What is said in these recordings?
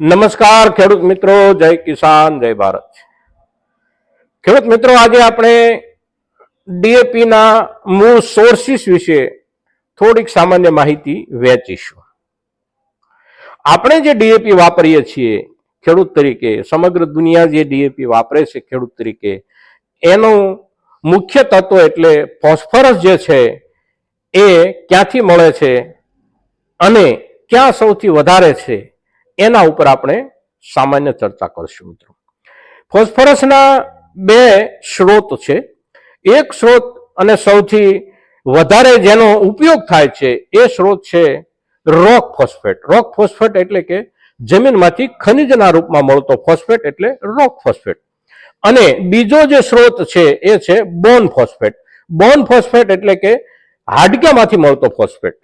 નમસ્કાર ખેડૂત મિત્રો, જય કિસાન, જય ભારત. ખેડૂત મિત્રો, આજે આપણે ડીએપી ના મૂળ સોર્સિસ વિશે થોડીક સામાન્ય માહિતી વહેંચીશું. આપણે જે ડીએપી વાપરીએ છીએ ખેડૂત તરીકે, સમગ્ર દુનિયા જે ડીએપી વાપરે છે ખેડૂત તરીકે, એનું મુખ્ય તત્વ એટલે ફોસ્ફરસ જે છે એ ક્યાંથી મળે છે અને ક્યાં સૌથી વધારે છે એના ઉપર આપણે સામાન્ય ચર્ચા કરશું મિત્રો. ફોસ્ફરસના બે સ્ત્રોત છે. એક સ્ત્રોત અને સૌથી વધારે જેનો ઉપયોગ થાય છે એ સ્ત્રોત છે રોક ફોસ્ફેટ. રોક ફોસ્ફેટ એટલે કે જમીનમાંથી ખનિજના રૂપમાં મળતો ફોસ્ફેટ એટલે રોક ફોસ્ફેટ. અને બીજો જે સ્ત્રોત છે એ છે બોન ફોસ્ફેટ. બોન ફોસ્ફેટ એટલે કે હાડકામાંથી મળતો ફોસ્ફેટ.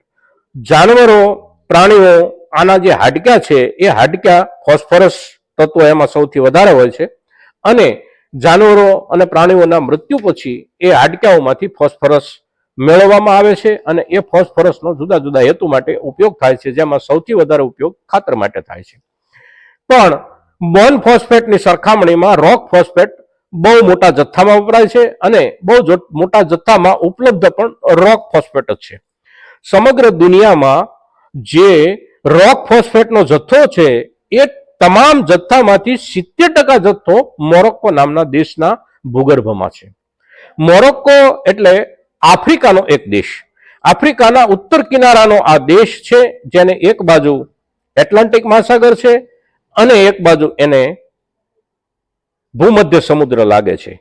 જાનવરો, પ્રાણીઓ, આના જે હાડકા છે એ હાડકા ફોસ્ફરસ તત્વ એમાં સૌથી વધારે હોય છે અને જાનવરો અને પ્રાણીઓના મૃત્યુ પછી એ હાડકાઓમાંથી ફોસ્ફરસ મેળવવામાં આવે છે અને એ ફોસ્ફરસનો જુદા જુદા હેતુ માટે ઉપયોગ થાય છે, જેમાં સૌથી વધારે ઉપયોગ ખાતર માટે થાય છે. પણ બોન ફોસ્ફેટની સરખામણીમાં રોક ફોસ્ફેટ બહુ મોટા જથ્થામાં વપરાય છે અને બહુ મોટા જથ્થામાં ઉપલબ્ધ પણ રોક ફોસ્ફેટ જ છે. સમગ્ર દુનિયામાં જે રોક ફોસ્ફેટનો જથ્થો છે એ તમામ જથ્થામાંથી 70% જથ્થો મોરોક્કો નામના દેશના ભૂગર્ભમાં છે. મોરોક્કો એટલે આફ્રિકાનો એક દેશ. આફ્રિકાના ઉત્તર કિનારાનો આ દેશ છે, જેને એક બાજુ એટલાન્ટિક મહાસાગર છે અને એક બાજુ એને ભૂમધ્ય સમુદ્ર લાગે છે.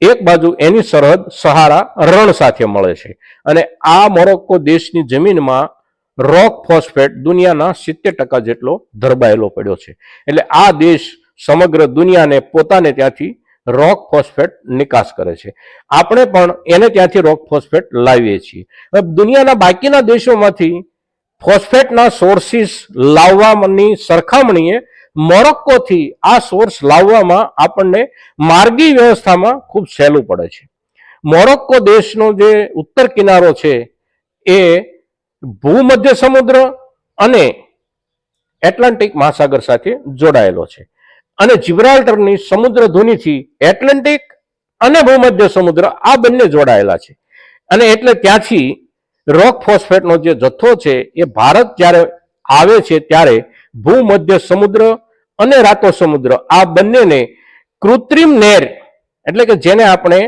એક બાજુ એની સરહદ સહારા રણ સાથે મળે છે અને આ મોરોક્કો દેશની જમીનમાં રોક ફોસ્ફેટ દુનિયાના 70% જેટલો ધરબાયેલો પડ્યો છે. એટલે આ દેશ સમગ્ર દુનિયાને પોતાને ત્યાંથી રોક ફોસ્ફેટ નિકાસ કરે છે. આપણે પણ એને ત્યાંથી રોક ફોસ્ફેટ લાવીએ છીએ. દુનિયાના બાકીના દેશોમાંથી ફોસ્ફેટના સોર્સિસ લાવવાની સરખામણીએ મોરોક્કોથી આ સોર્સ લાવવામાં આપણને માર્ગી વ્યવસ્થામાં ખૂબ સહેલું પડે છે. મોરોક્કો દેશનો જે ઉત્તર કિનારો છે એ ભૂમધ્ય સમુદ્ર અને એટલાન્ટિક મહાસાગર સાથે જોડાયેલો છે અને જિબ્રાલ્ટરની સમુદ્ર ધુનીથી એટલાન્ટિક અને ભૂમધ્ય સમુદ્ર આ બંને જોડાયેલા છે. અને એટલે ત્યાંથી રોક ફોસ્ફેટનો જે જથ્થો છે એ ભારત જ્યારે આવે છે ત્યારે ભૂમધ્ય સમુદ્ર અને રાતો સમુદ્ર આ બંનેને કૃત્રિમ નહેર એટલે કે જેને આપણે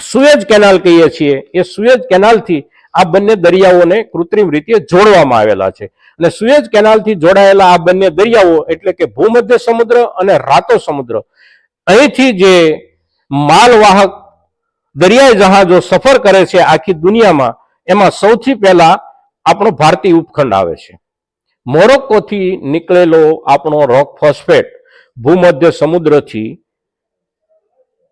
સુએજ કેનાલ કહીએ છીએ, એ સુએજ કેનાલથી આ બંને દરિયાઓને કૃત્રિમ રીતે જોડવામાં આવેલા છે. અને સુએજ કેનાલથી જોડાયેલા આ બંને દરિયાઓ એટલે કે ભૂમધ્ય સમુદ્ર અને રાતો સમુદ્ર, અહીંથી જે માલવાહક દરિયાઈ જહાજો સફર કરે છે આખી દુનિયામાં, એમાં સૌથી પહેલા આપણો ભારતીય ઉપખંડ આવે છે. મોરોક્કોથી નીકળેલો આપણો રોક ફોસ્ફેટ ભૂમધ્ય સમુદ્રથી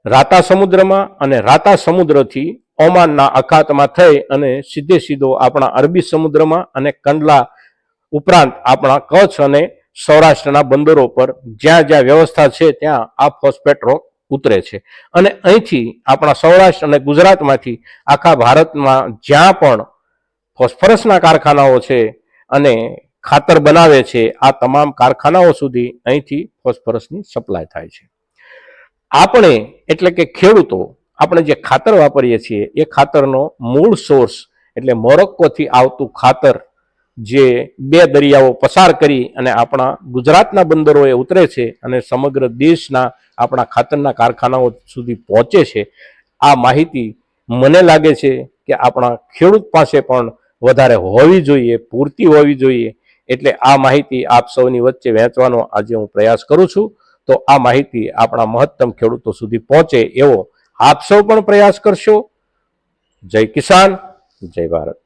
રાતા સમુદ્રમાં અને રાતા સમુદ્રથી ઓમાનના અખાતમાં થઈ અને સીધો આપણા અરબી સમુદ્રમાં અને કંડલા ઉપરાંત આપણા કચ્છ અને સૌરાષ્ટ્રના બંદરો પર જ્યાં જ્યાં વ્યવસ્થા છે ત્યાં આ ફોસ્ફેટ રોક ઉતરે છે. અને અહીંથી આપણા સૌરાષ્ટ્ર અને ગુજરાતમાંથી આખા ભારતમાં જ્યાં પણ ફોસ્ફરસના કારખાનાઓ છે અને ખાતર બનાવે છે, આ તમામ કારખાનાઓ સુધી અહીંથી ફોસ્ફરસની સપ્લાય થાય છે. આપણે એટલે કે ખેડૂતો આપણે જે ખાતર વાપરીએ છીએ એ ખાતરનો મૂળ સોર્સ એટલે મોરોક્કોથી આવતું ખાતર જે બે દરિયાઓ પસાર કરી અને આપણા ગુજરાતના બંદરોએ ઉતરે છે અને સમગ્ર દેશના આપણા ખાતરના કારખાનાઓ સુધી પહોંચે છે. આ માહિતી મને લાગે છે કે આપણા ખેડૂત પાસે પણ વધારે હોવી જોઈએ, પૂરતી હોવી જોઈએ. એટલે આ માહિતી આપ સૌની વચ્ચે વહેંચવાનો આજે હું પ્રયાસ કરું છું. તો આ માહિતી આપણા મહત્તમ ખેડૂતો સુધી પહોંચે એવો આપ સૌ પણ પ્રયાસ કરશો. જય કિસાન, જય ભારત.